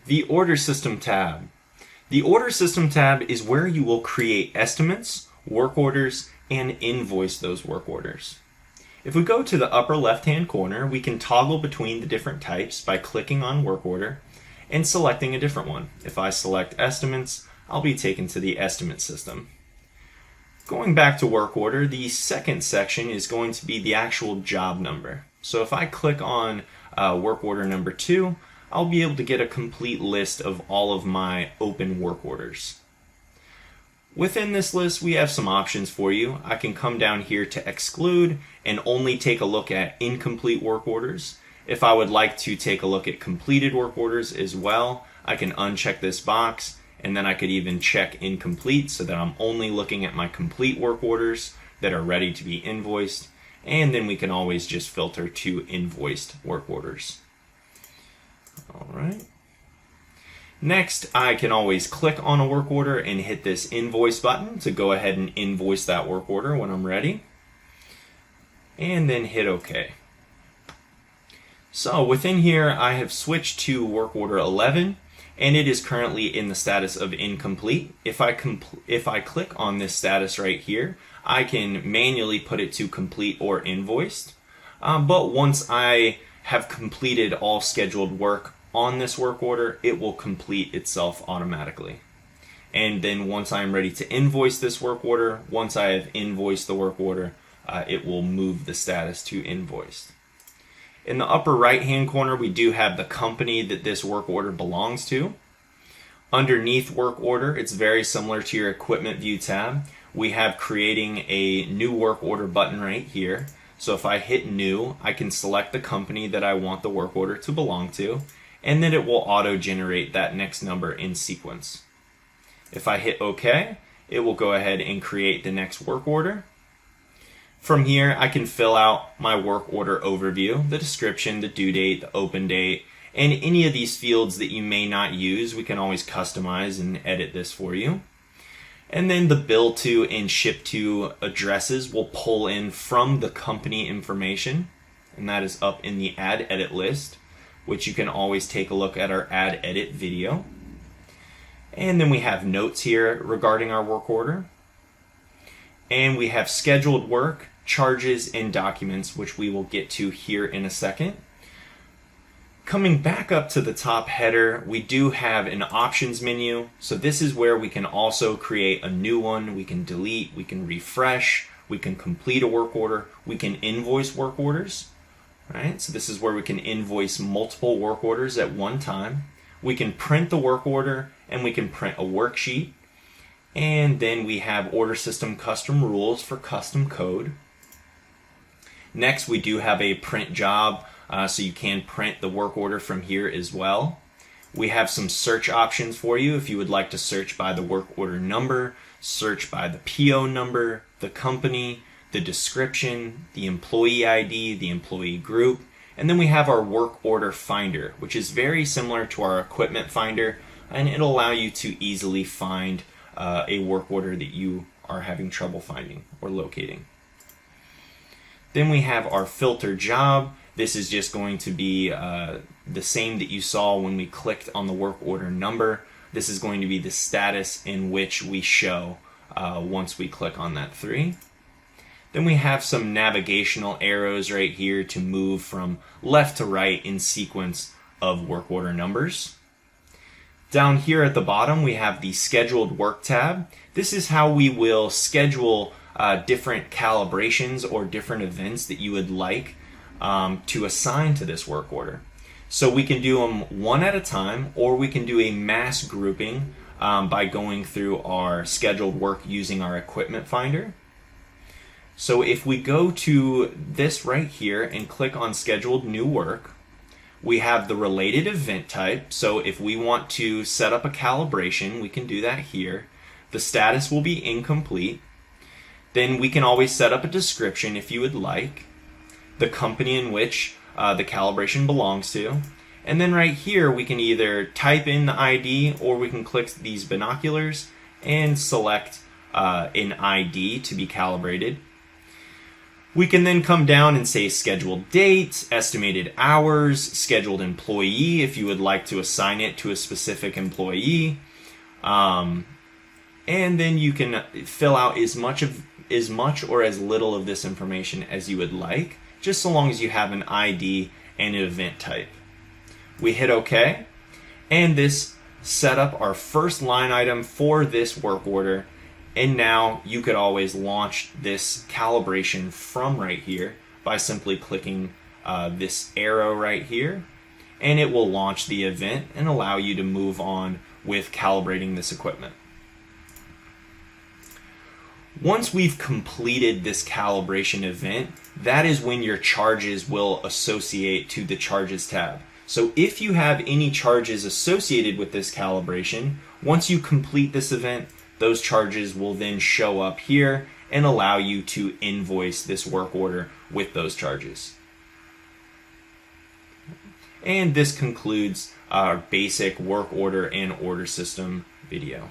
The Order System tab. The Order System tab is where you will create estimates, work orders, and invoice those work orders. If we go to the upper left-hand corner, we can toggle between the different types by clicking on work order and selecting a different one. If I select estimates, I'll be taken to the estimate system. Going back to work order, the second section is going to be the actual job number. So if I click on work order number 2, I'll be able to get a complete list of all of my open work orders. Within this list, we have some options for you. I can come down here to exclude and only take a look at incomplete work orders. If I would like to take a look at completed work orders as well, I can uncheck this box, and then I could even check incomplete so that I'm only looking at my complete work orders that are ready to be invoiced, and then we can always just filter to invoiced work orders. All right. Next, I can always click on a work order and hit this invoice button to go ahead and invoice that work order when I'm ready, and then hit OK. So within here, I have switched to work order 11, and it is currently in the status of incomplete. If I click on this status right here, I can manually put it to complete or invoiced. But once I have completed all scheduled work on this work order, it will complete itself automatically. And then once I'm ready to invoice this work order, once I have invoiced the work order, it will move the status to invoiced. In the upper right hand corner, we do have the company that this work order belongs to. Underneath work order, it's very similar to your equipment view tab. We have creating a new work order button right here. So if I hit new, I can select the company that I want the work order to belong to, and then it will auto-generate that next number in sequence. If I hit OK, it will go ahead and create the next work order. From here, I can fill out my work order overview, the description, the due date, the open date, and any of these fields that you may not use, we can always customize and edit this for you. And then the bill to and ship to addresses will pull in from the company information, and that is up in the add edit list, which you can always take a look at our add edit video. And then we have notes here regarding our work order. And we have scheduled work, charges, and documents, which we will get to here in a second. Coming back up to the top header, we do have an options menu. So this is where we can also create a new one. We can delete, we can refresh, we can complete a work order, we can invoice work orders. Right? So this is where we can invoice multiple work orders at one time. We can print the work order, and we can print a worksheet. And then we have order system custom rules for custom code. Next, we do have a print job, so you can print the work order from here as well. We have some search options for you if you would like to search by the work order number, search by the PO number, the company, the description, the employee ID, the employee group, and then we have our work order finder, which is very similar to our equipment finder, and it'll allow you to easily find a work order that you are having trouble finding or locating. Then we have our filter job. This is just going to be the same that you saw when we clicked on the work order number. This is going to be the status in which we show once we click on that 3. Then we have some navigational arrows right here to move from left to right in sequence of work order numbers. Down here at the bottom, we have the scheduled work tab. This is how we will schedule different calibrations or different events that you would like to assign to this work order. So we can do them one at a time, or we can do a mass grouping by going through our scheduled work using our equipment finder. So if we go to this right here and click on scheduled new work, we have the related event type. So if we want to set up a calibration, we can do that here. The status will be incomplete. Then we can always set up a description if you would like, the company in which the calibration belongs to. And then right here, we can either type in the ID, or we can click these binoculars and select an ID to be calibrated. We can then come down and say scheduled date, estimated hours, scheduled employee if you would like to assign it to a specific employee. And then you can fill out as much or as little of this information as you would like, just so long as you have an ID and an event type. We hit OK, and this set up our first line item for this work order. And now you could always launch this calibration from right here by simply clicking this arrow right here, and it will launch the event and allow you to move on with calibrating this equipment. Once we've completed this calibration event, that is when your charges will associate to the Charges tab. So if you have any charges associated with this calibration, once you complete this event, those charges will then show up here and allow you to invoice this work order with those charges. And this concludes our basic work order and order system video.